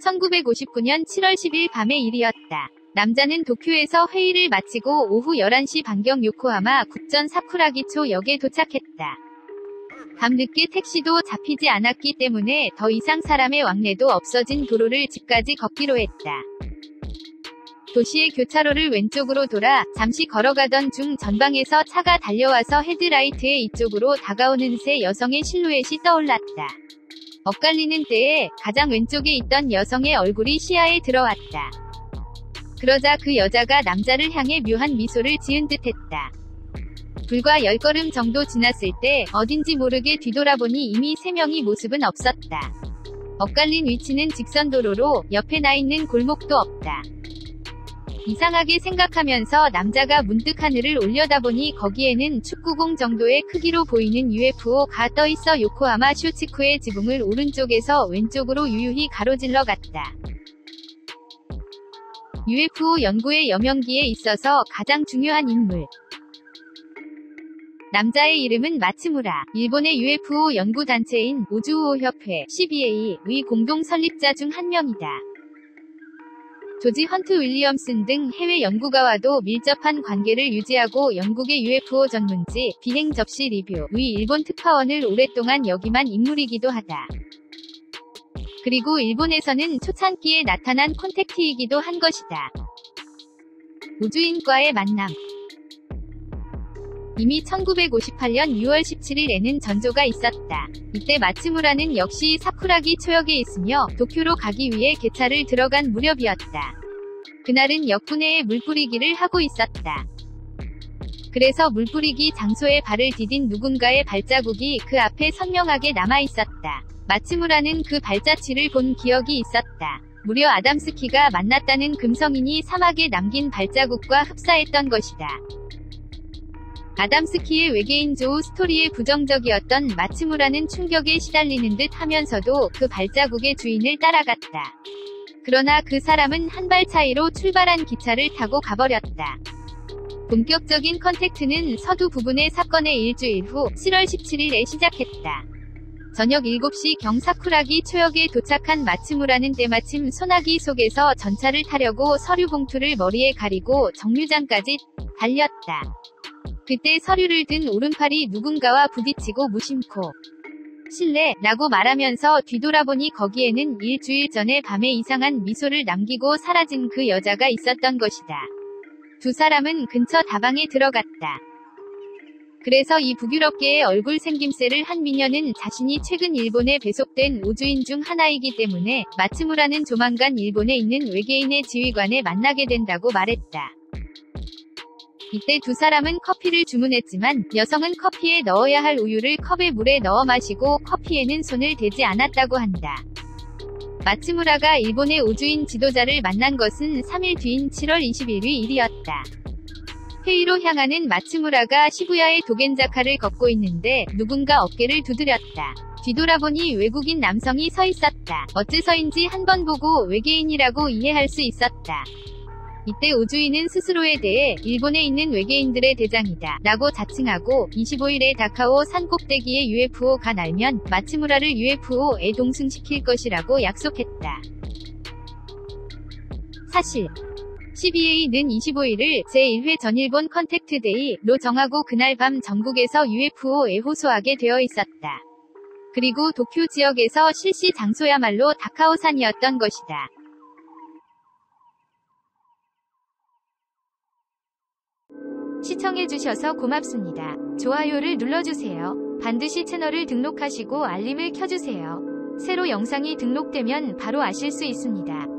1959년 7월 10일 밤의 일이었다. 남자는 도쿄에서 회의를 마치고 오후 11시 반경 요코하마 국전 사쿠라기초 역에 도착했다. 밤늦게 택시도 잡히지 않았기 때문에 더 이상 사람의 왕래도 없어진 도로를 집까지 걷기로 했다. 도시의 교차로를 왼쪽으로 돌아 잠시 걸어가던 중 전방에서 차가 달려와서 헤드라이트의 이쪽으로 다가오는 세 여성의 실루엣이 떠올랐다. 엇갈리는 때에 가장 왼쪽에 있던 여성의 얼굴이 시야에 들어왔다. 그러자 그 여자가 남자를 향해 묘한 미소를 지은 듯했다. 불과 10걸음 정도 지났을 때 어딘지 모르게 뒤돌아보니 이미 3명이 모습은 없었다. 엇갈린 위치는 직선도로로 옆에 나 있는 골목도 없다. 이상하게 생각하면서 남자가 문득 하늘을 올려다보니 거기에는 축구공 정도의 크기로 보이는 UFO가 떠있어 요코하마 쇼치쿠의 지붕을 오른쪽에서 왼쪽으로 유유히 가로질러 갔다. UFO 연구의 여명기에 있어서 가장 중요한 인물. 남자의 이름은 마츠무라. 일본의 UFO 연구단체인 우주우호협회 CBA의 공동 설립자 중 한 명이다. 조지 헌트 윌리엄슨 등 해외 연구가와도 밀접한 관계를 유지하고 영국의 UFO 전문지 비행 접시 리뷰의 일본 특파원을 오랫동안 역임한 인물이기도 하다. 그리고 일본에서는 초창기에 나타난 콘택트이기도 한 것이다. 우주인과의 만남. 이미 1958년 6월 17일에는 전조가 있었다. 이때 마츠무라는 역시 사쿠라기 초역에 있으며 도쿄로 가기 위해 개차를 들어간 무렵이었다. 그날은 역분해에 물뿌리기를 하고 있었다. 그래서 물뿌리기 장소에 발을 디딘 누군가의 발자국이 그 앞에 선명하게 남아있었다. 마츠무라는 그 발자취를 본 기억이 있었다. 무려 아담스키가 만났다는 금성인이 사막에 남긴 발자국과 흡사했던 것이다. 아담스키의 외계인 조우 스토리에 부정적이었던 마츠무라는 충격에 시달리는 듯 하면서도 그 발자국의 주인을 따라갔다. 그러나 그 사람은 한 발 차이로 출발한 기차를 타고 가버렸다. 본격적인 컨택트는 서두 부분의 사건의 일주일 후 7월 17일에 시작했다. 저녁 7시 경 사쿠라기 초역에 도착한 마츠무라는 때마침 소나기 속에서 전차를 타려고 서류 봉투를 머리에 가리고 정류장까지 달렸다. 그때 서류를 든 오른팔이 누군가와 부딪히고 무심코 실례 라고 말하면서 뒤돌아보니 거기에는 일주일 전에 밤에 이상한 미소를 남기고 사라진 그 여자가 있었던 것이다. 두 사람은 근처 다방에 들어갔다. 그래서 이 북유럽계의 얼굴 생김새를 한 미녀는 자신이 최근 일본에 배속된 우주인 중 하나이기 때문에 마츠무라는 조만간 일본에 있는 외계인의 지휘관에 만나게 된다고 말했다. 이때 두 사람은 커피를 주문했지만 여성은 커피에 넣어야 할 우유를 컵에 물에 넣어 마시고 커피에는 손을 대지 않았다고 한다. 마츠무라가 일본의 우주인 지도자를 만난 것은 3일 뒤인 7월 21일 일이었다. 회의로 향하는 마츠무라가 시부야의 도겐자카를 걷고 있는데 누군가 어깨를 두드렸다. 뒤돌아보니 외국인 남성이 서 있었다. 어째서인지 한 번 보고 외계인이라고 이해할 수 있었다. 이때 우주인은 스스로에 대해 일본에 있는 외계인들의 대장이다 라고 자칭하고 25일에 다카오 산 꼭대기에 UFO가 날면 마츠무라를 UFO에 동승시킬 것이라고 약속했다. 사실 CBA는 25일을 제1회 전일본 컨택트데이로 정하고 그날 밤 전국에서 UFO에 호소하게 되어 있었다. 그리고 도쿄 지역에서 실시 장소야말로 다카오산이었던 것이다. 시청해주셔서 고맙습니다. 좋아요를 눌러주세요. 반드시 채널을 등록하시고 알림을 켜주세요. 새로 영상이 등록되면 바로 아실 수 있습니다.